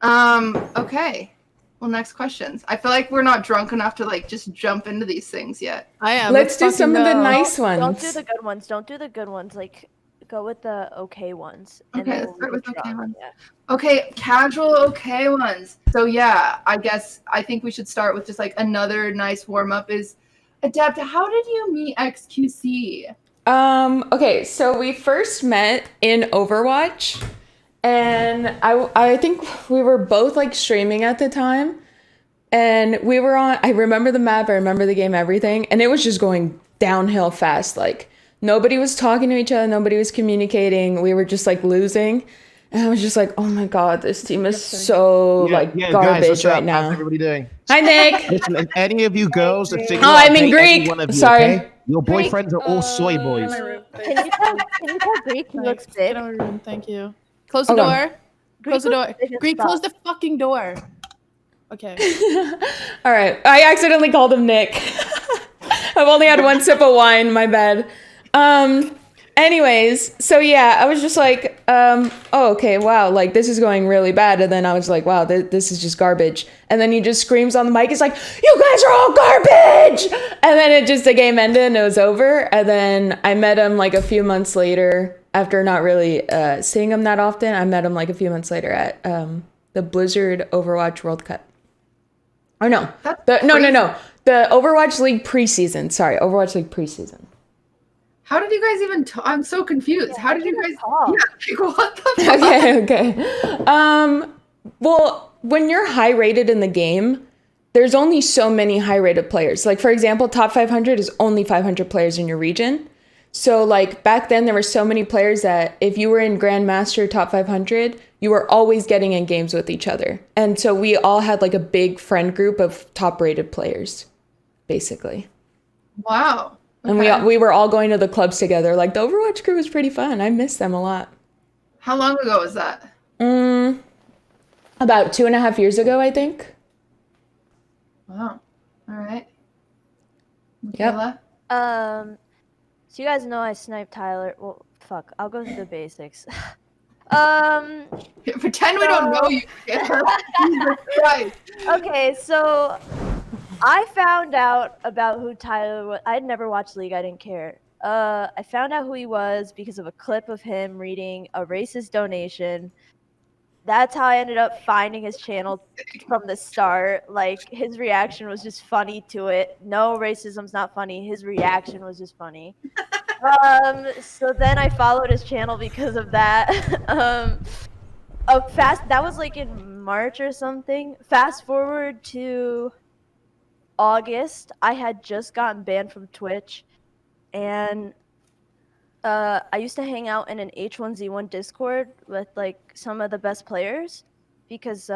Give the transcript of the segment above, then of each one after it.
Okay. Well, next questions. I feel like we're not drunk enough to like just jump into these things yet. I am. Let's do some of the go. nice ones. Don't do the good ones. Don't do the good ones. Like, go with the okay ones. Okay, let's start with okay drunk. ones. Yeah. Okay, casual okay ones. So yeah, I think we should start with just like another nice warm up is Adept, how did you meet XQC? Okay, so we first met in Overwatch, and I think we were both like streaming at the time, and we were on, I remember the map, I remember the game, everything, and it was just going downhill fast. Like nobody was talking to each other, nobody was communicating, we were just like losing. And I was just like, oh my God, this team is so garbage guys, right now. How's everybody doing? Hi, Nick. Listen, if any of you girls are single, I'm in Greek. you, Sorry. Okay? Your boyfriends are all soy boys. Can you tell Greek he looks big? Get out of my room. Thank you. Close the door. Close the door. Greek, close the fucking door. Okay. All right. I accidentally called him Nick. I've only had one sip of wine. My bad. Anyways, so yeah, I was just like, oh, okay, wow, like this is going really bad. And then I was like, wow, this is just garbage. And then he just screams on the mic. He's like, you guys are all garbage. And then the game ended and it was over. And then I met him like a few months later after not really seeing him that often. I met him like a few months later at the Blizzard Overwatch World Cup. Or no, no. The Overwatch League preseason. Sorry, Overwatch League preseason. How did you guys even talk? I'm so confused. Yeah, how did you guys talk? Yeah, what the fuck? Okay. Well, when you're high rated in the game, there's only so many high rated players. Like for example, top 500 is only 500 players in your region. So like back then there were so many players that if you were in Grandmaster top 500, you were always getting in games with each other. And so we all had like a big friend group of top rated players, basically. Wow. Okay. And we were all going to the clubs together. Like the Overwatch crew was pretty fun. I miss them a lot. How long ago was that? About 2.5 years ago, I think. Wow. All right. Yep. So you guys know I sniped Tyler. Well, fuck. I'll go through the basics. Pretend we don't know you. Right. Okay, so I found out about who Tyler was. I'd never watched League. I didn't care. I found out who he was because of a clip of him reading a racist donation. That's how I ended up finding his channel from the start. Like, his reaction was just funny to it. No, racism's not funny. His reaction was just funny. So then I followed his channel because of that. That was like in March or something. Fast forward to August, I had just gotten banned from Twitch, and I used to hang out in an H1Z1 Discord with like some of the best players because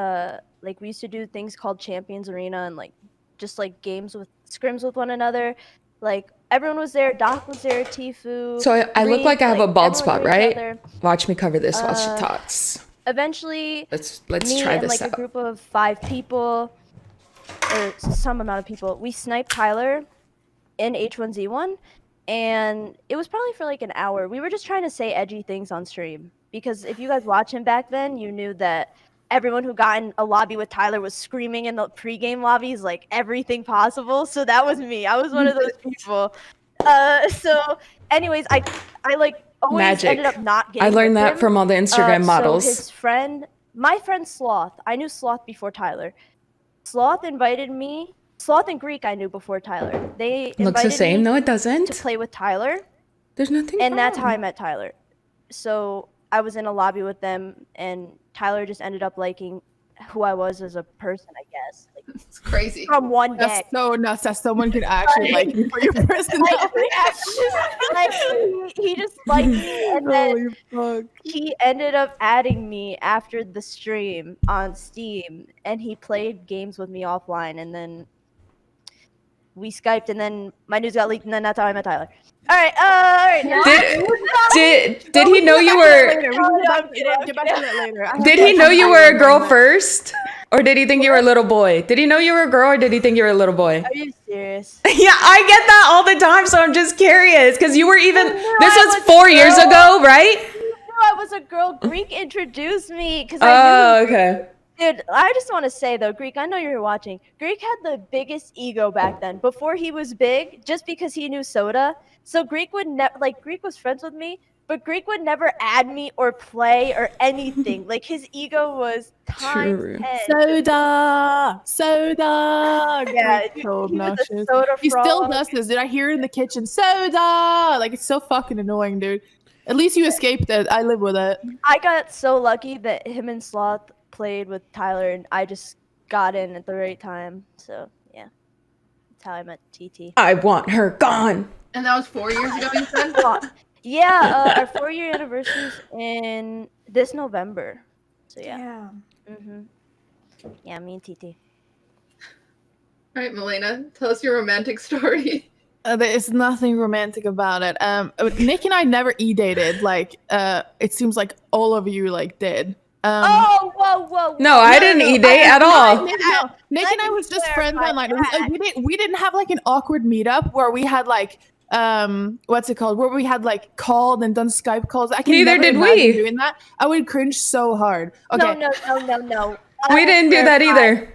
like we used to do things called Champions Arena and like just like games with scrims with one another. Like everyone was there. Doc was there. Tifu. So I look like I have a bald spot, right? Other. Watch me cover this while she talks. Eventually, let's me try and this like out. a group of 5 people, or some amount of people, we sniped Tyler in H1Z1, and it was probably for like an hour. We were just trying to say edgy things on stream because if you guys watch him back then, you knew that everyone who got in a lobby with Tyler was screaming in the pregame lobbies like everything possible. So that was me. I was one of those people. So anyways, I like always ended up not getting. I learned that from all the Instagram models. So his friend, my friend Sloth, I knew Sloth before Tyler. Sloth invited me. Sloth and Greek I knew before Tyler. They invited looks the same. me No, it doesn't. to play with Tyler. There's nothing. And wrong. that's how I met Tyler. So I was in a lobby with them, and Tyler just ended up liking who I was as a person, I guess. Like, it's crazy. From one day. That's so nuts that someone could actually like you for your personality. Like, he just liked me, and then Holy fuck. he ended up adding me after the stream on Steam, and he played games with me offline, and then we Skyped, and then my news got leaked, and then that's how I met Tyler. All right. Now Did he know you were? Get back to that later. Did he know you were a girl first, or did he think you were a little boy? Did he know you were a girl, or did he think you were a little boy? Are you serious? Yeah, I get that all the time, so I'm just curious because you were even. This was 4 years ago, right? I was a girl. Greek introduced me because Oh, okay. Dude, I just want to say though, Greek, I know you're watching. Greek had the biggest ego back then. Before he was big, just because he knew soda. So Greek would never Greek was friends with me, but Greek would never add me or play or anything. Like his ego was times True. 10. Soda. Yeah, Greek's so he was a obnoxious. soda He still frog. does this, dude. I hear it in the kitchen. Soda. Like it's so fucking annoying, dude. At least you escaped it. I live with it. I got so lucky that him and Sloth played with Tyler, and I just got in at the right time. So yeah, that's how I met TT. I want her gone. And that was 4 years ago, you said? Yeah, our 4-year anniversary is in this November. So yeah. Yeah, me and TT. All right, Malena, tell us your romantic story. There's nothing romantic about it. Nick and I never e-dated. Like, it seems like all of you like did. Oh, whoa. No, I didn't e-date at all. Nick and I was just friends online. We didn't have like an awkward meetup where we had like what's it called? Where we had like called and done Skype calls. I can Neither never did imagine we. doing that. I would cringe so hard. Okay. No. We didn't do that either.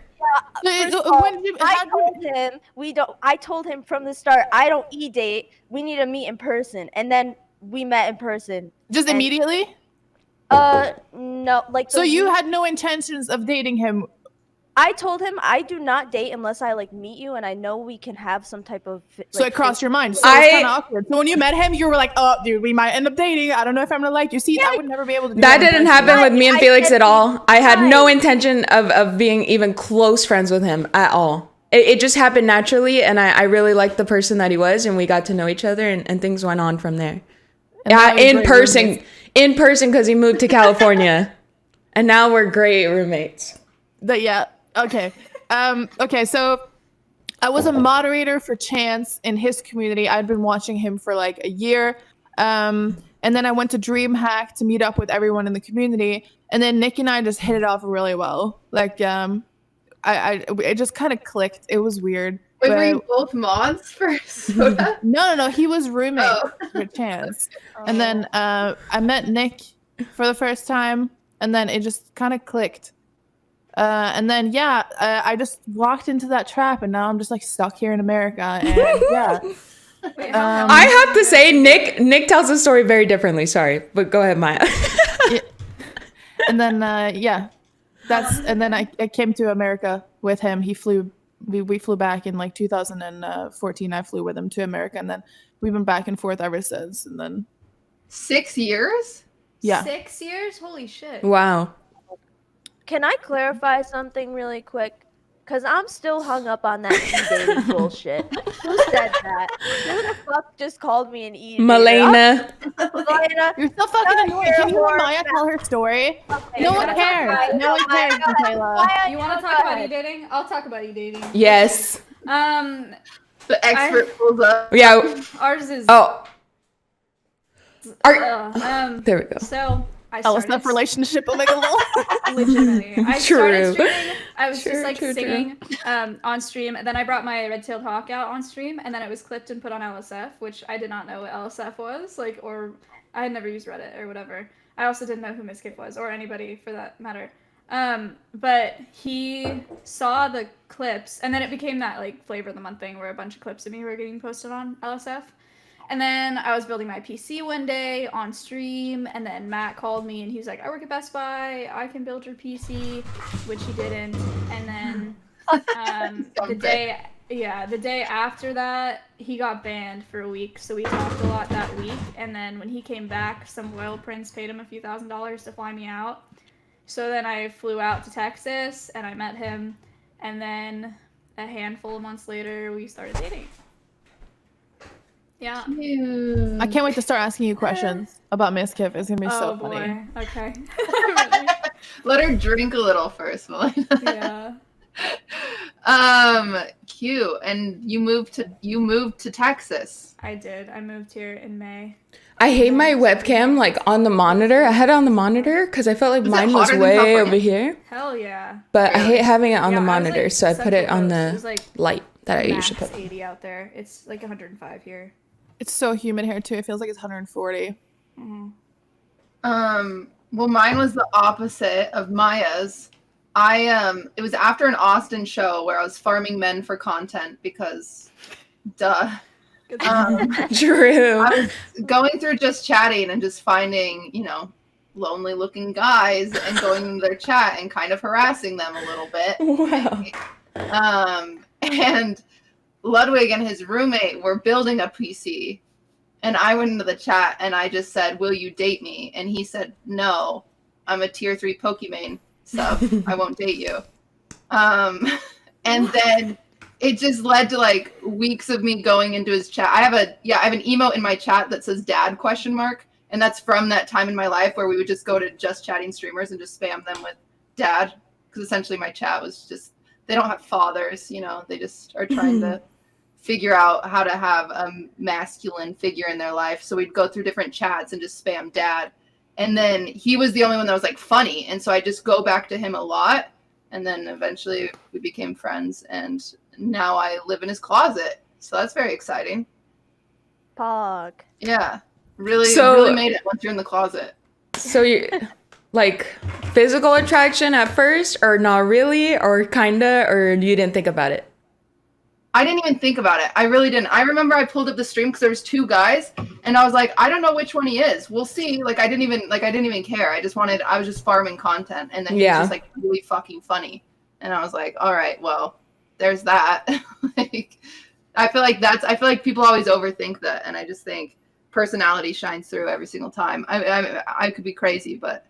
I told him from the start, I don't e-date. We need to meet in person, and then we met in person. Just immediately? No, like. So you had no intentions of dating him? I told him I do not date unless I like meet you and I know we can have some type of. So it crossed your mind. So it's kind of awkward. So when you met him, you were like, "Oh, dude, we might end up dating. I don't know if I'm gonna like you." See, I would never be able to do That didn't happen with me and Felix at all. I had no Right. intention of being even close friends with him at all. It just happened naturally, and I really liked the person that he was, and we got to know each other, and things went on from there. Yeah, in person, because he moved to California, and now we're great roommates. Okay. Okay, so I was a moderator for Chance in his community. I'd been watching him for like a year. And then I went to DreamHack to meet up with everyone in the community. And then Nick and I just hit it off really well. Like, it just kind of clicked. It was weird. Wait, were you both mods for Soda? No. He was roommate with Chance. And then I met Nick for the first time. And then it just kind of clicked. And then I just walked into that trap, and now I'm just like stuck here in America. And yeah, I have to say, Nick tells the story very differently. Sorry, but go ahead, Maya. And then and then I came to America with him. He flew. We flew back in like 2014. I flew with him to America, and then we've been back and forth ever since. And then 6 years? Yeah. 6 years? Holy shit. Wow. Can I clarify something really quick? Because I'm still hung up on that e-dating bullshit. Who said that? Who the fuck just called me an e-dater? Malena. Malena. You're so fucking annoying. Can you let Maya tell her story? Okay, No one cares. No one cares, Macailya. You want to talk about e-dating? I'll talk about e-dating. Yes. The expert pulls up. Yeah. Ours is. Oh. There we go. So I started LSF relationship. Oh my god. legitimately. I started True. streaming. I was just like True. singing on stream, and then I brought my red-tailed hawk out on stream, and then it was clipped and put on LSF, which I did not know what LSF was, or I had never used Reddit or whatever. I also didn't know who Miskip was, or anybody for that matter. But he saw the clips, and then it became that like flavor of the month thing where a bunch of clips of me were getting posted on LSF. And then I was building my PC one day on stream, and then Matt called me, and he was like, I work at Best Buy, I can build your PC, which he didn't. And then the day after that, he got banned for a week, so we talked a lot that week. And then when he came back, some royal prince paid him a few $1,000s to fly me out. So then I flew out to Texas, and I met him, and then a handful of months later, we started dating. Yeah. I can't wait to start asking you questions about Miskip. It's gonna be so funny. Oh boy. Okay. Let her drink a little first, Malena. Yeah. Cute. And you moved to Texas. I did. I moved here in May. I hate my webcam like on the monitor. I had it on the monitor because I felt like mine was way over here. Hell yeah. But I hate having it on the Yeah, I was, monitor, like, so I put it on Central Coast. It was, the like, light that I max usually put. 80 out there. It's like 105 here. It's so humid here too. It feels like it's 140. Mm-hmm. Well, mine was the opposite of Maya's. it was after an Austin show where I was farming men for content because, duh. True. I was going through just chatting and just finding, lonely looking guys and going into their chat and kind of harassing them a little bit. Wow. And Ludwig and his roommate were building a PC. And I went into the chat and I just said, "Will you date me?" And he said, "No, I'm a tier 3 Pokemon sub. I won't date you." And then it just led to like weeks of me going into his chat. I have an emote in my chat that says "dad?" ? And that's from that time in my life where we would just go to just chatting streamers and just spam them with dad. Because essentially my chat was just, they don't have fathers, they just are trying to figure out how to have a masculine figure in their life. So we'd go through different chats and just spam dad. And then he was the only one that was like funny. And so I just go back to him a lot. And then eventually we became friends. And now I live in his closet. So that's very exciting. Pog. Yeah. Really made it once you're in the closet. So you like physical attraction at first, or not really, or kinda, or you didn't think about it? I didn't even think about it. I really didn't. I remember I pulled up the stream because there was 2 guys, and I was like, I don't know which one he is. We'll see. Like I didn't even care. I was just farming content, and then he was just like really fucking funny, and I was like, all right, well, there's that. I feel like people always overthink that, and I just think personality shines through every single time. I could be crazy, but